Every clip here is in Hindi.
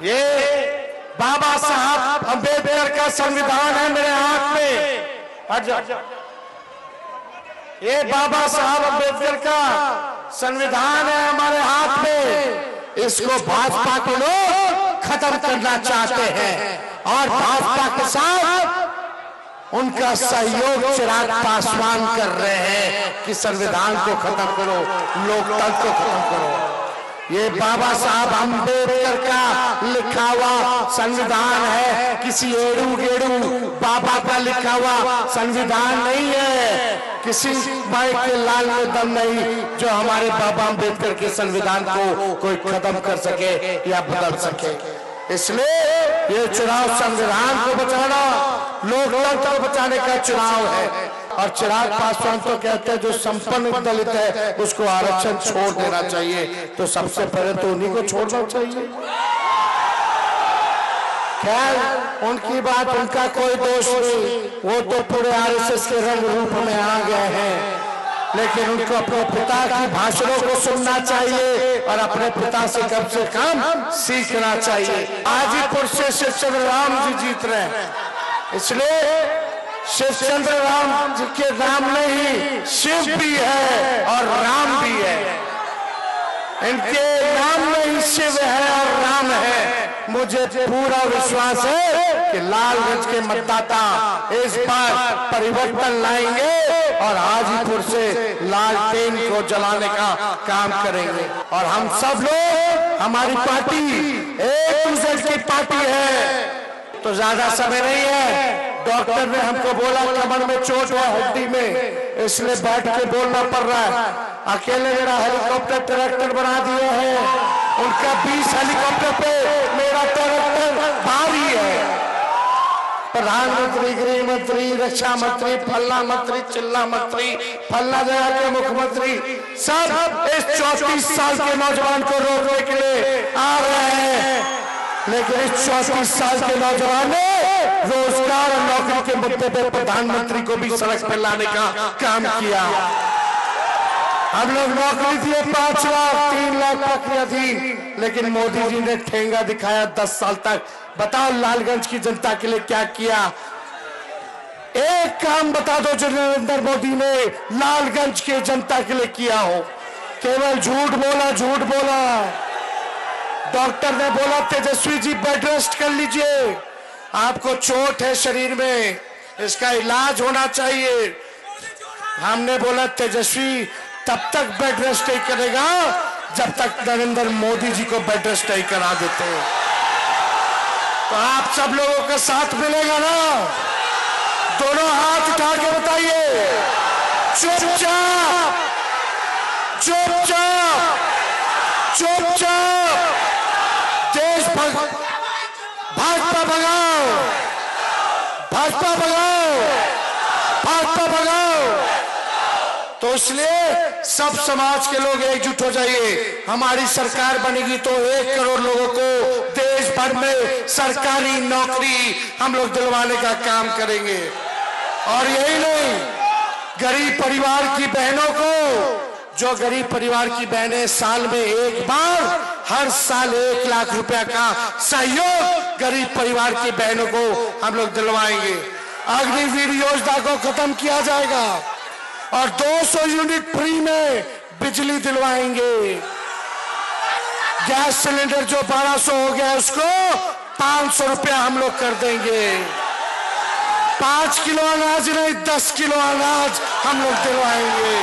ये बाबा साहब अम्बेडकर का संविधान है मेरे हाथ में। हट जा। ये बाबा साहब अम्बेडकर का संविधान है हमारे हाथ में। इसको भाजपा के लोग खत्म करना चाहते हैं और भाजपा के साथ उनका सहयोग चिराग पासवान कर रहे हैं कि संविधान को खत्म करो, लोकतंत्र को खत्म करो। ये बाबा साहब अम्बेडकर का लिखा हुआ संविधान है, किसी एड़ू गेड़ू बाबा का लिखा हुआ संविधान नहीं है। किसी माई के लाल में दम नहीं जो हमारे बाबा अम्बेडकर के संविधान को कोई खत्म कर सके या बदल सके। इसलिए ये चुनाव संविधान को बचाना, लोकतंत्र को बचाने का चुनाव है। और चिराग पासवान तो कहते हैं जो संपन्न दलित है उसको आरक्षण छोड़ देना चाहिए, तो सबसे पहले तो उन्हीं को छोड़ना चाहिए। खैर उनकी बात, उनका कोई दोष नहीं, वो तो पूरे आरएसएस के रंग रूप में आ गए हैं। लेकिन उनको अपने पिता की भाषणों को सुनना चाहिए और अपने पिता से कम सीखना चाहिए। हाजीपुर से शिवचंद्र राम जी जीत रहे हैं, इसलिए शिवचंद्र राम जी के नाम में ही शिव भी है और राम भी है। इनके नाम में ही शिव है और राम है। मुझे पूरा विश्वास है कि लालगंज के मतदाता इस बार परिवर्तन लाएंगे और हाजीपुर से लालटेन को जलाने का काम करेंगे। और हम सब लोग, हमारी पार्टी एक दूसरे की पार्टी है, तो ज्यादा समय नहीं है। डॉक्टर ने हमको बोला कमर में चोट है, हड्डी में, इसलिए बैठ के बोलना पड़ रहा है। अकेले मेरा हेलीकॉप्टर ट्रैक्टर बना दिए हैं, उनका 20 हेलीकॉप्टर पे मेरा ट्रैक्टर भारी है। प्रधानमंत्री, गृह मंत्री, रक्षा मंत्री, फल्ला मंत्री, चिल्ला मंत्री, फल्ला जगह के मुख्यमंत्री सब इस 34 साल के नौजवान को रोकने के लिए आ रहे हैं। लेकिन इस 34 साल के नौजवान ने रोजगार और नौकरी के मुद्दे पर प्रधानमंत्री को भी सड़क पर लाने का काम किया। हम लोग नौकरी दिए 5 लाख, 3 लाख नौकरियां थी, लेकिन मोदी जी ने ठेंगा दिखाया 10 साल तक। बताओ लालगंज की जनता के लिए क्या किया? एक काम बता दो जो नरेंद्र मोदी ने लालगंज के जनता के लिए किया हो। केवल झूठ बोला, झूठ बोला। डॉक्टर ने बोला तेजस्वी जी बेड रेस्ट कर लीजिए, आपको चोट है शरीर में, इसका इलाज होना चाहिए। हमने बोला तेजस्वी तब तक बेड रेस्ट नहीं करेगा जब तक नरेंद्र मोदी जी को बेड रेस्ट नहीं करा देते। तो आप सब लोगों का साथ मिलेगा ना? दोनों हाथ उठा के बताइए, चुपचाप चुपचाप चुपचाप देश भाजपा भगाओ, भाजपा भगाओ, भाजपा भगाओ। तो इसलिए सब समाज के लोग एकजुट हो जाइए। हमारी सरकार बनेगी तो 1 करोड़ लोगों को देश भर में सरकारी नौकरी हम लोग दिलवाने का काम करेंगे। और यही नहीं, गरीब परिवार की बहनों को, जो गरीब परिवार की बहनें साल में एक बार, हर साल 1 लाख रुपया का सहयोग गरीब परिवार की बहनों को हम लोग दिलवाएंगे। अग्निवीर योजना को खत्म किया जाएगा और 200 यूनिट फ्री में बिजली दिलवाएंगे। गैस सिलेंडर जो 1200 हो गया उसको 500 रुपया हम लोग कर देंगे। 5 किलो अनाज नहीं, 10 किलो अनाज हम लोग दिलवाएंगे।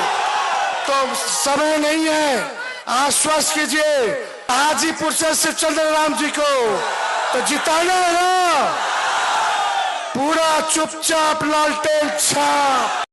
तो समय नहीं है, आश्वस्त कीजिए हाजीपुर से शिवचंद्र राम जी को तो जिताना है ना। पूरा चुपचाप लालटेन छाप।